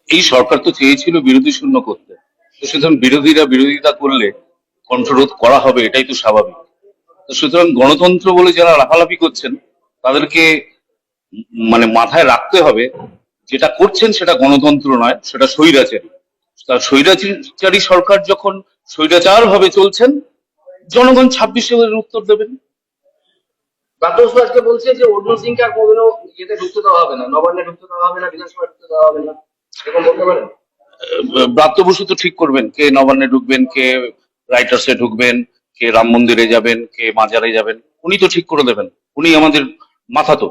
এই সরকার তো চেয়েছিল বিরোধী শূন্য করতে, তো সুতরাং বিরোধীরা বিরোধিতা করলে কণ্ঠরোধ করা হবে, এটাই তো স্বাভাবিক। তো সুতরাং গণতন্ত্র বলে যারা লাফালাফি করছেন তাদেরকে মানে মাথায় রাখতে হবে, যেটা করছেন সেটা গণতন্ত্র নয়, সেটা স্বৈরাচারী। তার স্বৈরাচারী সরকার যখন স্বৈরাচার ভাবে চলছেন, জনগণ 26 এর উত্তর দেবেন। ব্রাত্য বসু আজকে বলছে যে অর্জুন সিংকে আর কোনোদিনও ইয়েতে ঢুকতে দেওয়া হবে না, নবান্নে ঢুকতে দেওয়া হবে না, বিধানসভায় ঢুকতে দেওয়া হবে না, এরকম বলতে পারেন? ব্রাত্য বসু তো ঠিক করবেন কে নবান্নে ঢুকবেন, কে রাইটার্সে ঢুকবেন, কে রাম মন্দিরে যাবেন, কে মাজারে যাবেন, উনি তো ঠিক করে দেবেন। উনি আমাদের মাথা তো,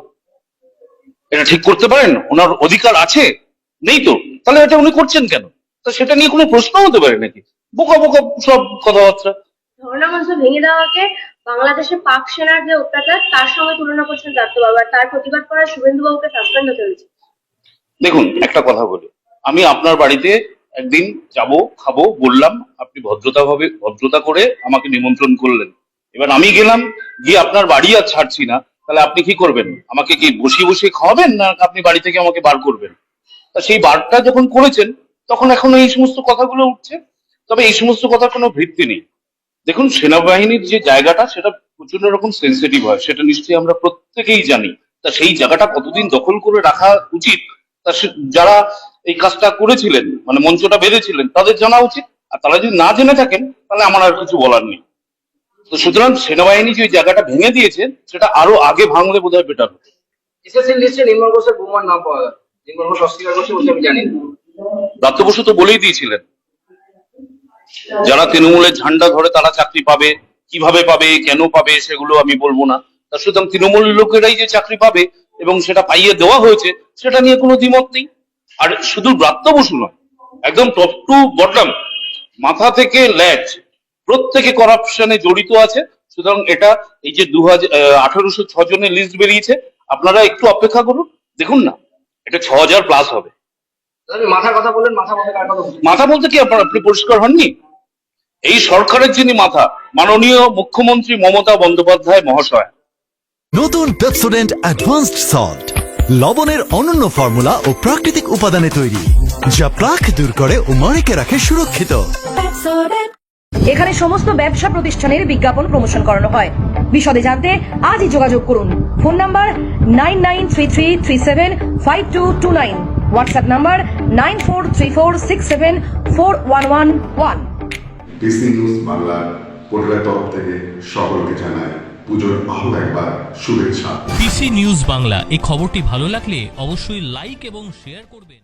এটা ঠিক করতে পারেন, ওনার অধিকার আছে? নেই তো, তাহলে এটা উনি করছেন কেন? তা সেটা নিয়ে কোনো প্রশ্ন হতে পারে নাকি? বোকা বোকা সব কথাবার্তা। ধর্ণা মঞ্চ ভেঙে দেওয়াকে বাংলাদেশে পাক সেনার যে অত্যাচার তার সঙ্গে তুলনা করছেন ব্রাত্য বাবু, আর তার প্রতিবাদ করার শুভেন্দু বাবুকে সাসপেন্ড হতে হয়েছে। দেখুন, একটা কথা বলি, আমি আপনার বাড়িতে একদিন যাব, খাবো বললাম, আপনি ভদ্রতা করে আমাকে নিমন্ত্রণ করলেন। এবার আমি গেলাম, গিয়ে আপনার বাড়ি আর ছাড়ছি না, তাহলে আপনি কি করবেন? আমাকে কি বসিয়ে বসিয়ে খাওয়াবেন, না আপনি বাড়ি থেকে আমাকে বার করবেন? তা সেই বারটা যখন করেছেন, তখন এখন এই সমস্ত কথাগুলো উঠছে। তবে এই সমস্ত কথার কোনো ভিত্তি নেই। দেখুন, সেনাবাহিনীর যে জায়গাটা সেটা প্রচন্ড রকম সেন্সিটিভ হয়, সেটা নিশ্চয়ই আমরা প্রত্যেকেই জানি। তা সেই জায়গাটা কতদিন দখল করে রাখা উচিত, তা যারা এই কাজটা করেছিলেন, মানে মঞ্চটা বেঁধেছিলেন, তাদের জানা উচিত। আর তারা যদি না জেনে থাকেন, তাহলে আমার আর কিছু বলার নেই। তো সুতরাং সেনাবাহিনী যে জায়গাটা ভেঙে দিয়েছে, সেটা আরো আগে ভাঙলে বোধহয় বেটার হতো। এসএসসি লিস্টে নির্মল ঘোষের বৌমার নাম পাওয়া গেল, নির্মল ঘোষ অস্বীকার করছে, বলছে আমি জানি না। ব্রাত্য বসু তো বলেই দিয়েছিলেন, যারা তৃণমূলের ঝান্ডা ধরে তারা চাকরি পাবে, কিভাবে পাবে, কেন পাবে, সেগুলো আমি বলবো না। তা সুতরাং তৃণমূলের লোকেরাই যে চাকরি পাবে এবং সেটা পাইয়ে দেওয়া হয়েছে, সেটা নিয়ে কোনো দ্বিমত নেই। আর শুধু ব্রাত্য বসু নয়, একদম টপ টু বটম, মাথা থেকে ল্যাজ, প্রত্যেকে করাপশনে জড়িত আছে। সুতরাং এটা এই যে 1806 জনের লিস্ট বেরিয়েছে, আপনারা একটু অপেক্ষা করুন, দেখুন না, এটা 6000 প্লাস হবে। আপনি মাথার কথা বললেন, মাথা বলতে কার কথা বলছেন? মাথা বলতে কি আপনি পরিষ্কার হননি? এই সরকারের যিনি মাথা, মাননীয় মুখ্যমন্ত্রী মমতা বন্দ্যোপাধ্যায় মহাশয়। নতুন পেপসোডেন্ট অ্যাডভান্সড সল্ট, লবণের অনন্য ফর্মুলা ও প্রাকৃতিক উপাদানে তৈরি, যা প্লাক দূর করে ও মাড়িকে রাখে সুরক্ষিত। এখানে সমস্ত ব্যবসা প্রতিষ্ঠানের বিজ্ঞাপন প্রমোশন করানো হয়। বিশদে জানতে আজই যোগাযোগ করুন। Phone number 9933375229, WhatsApp number 9434674111। DC news বাংলার পরিবারের তরফ থেকে সকলকে জানাই পুজোর আরো একবার শুভেচ্ছা। ডিসি নিউজ বাংলা এই খবরটি ভালো লাগলে অবশ্যই লাইক এবং শেয়ার করবেন।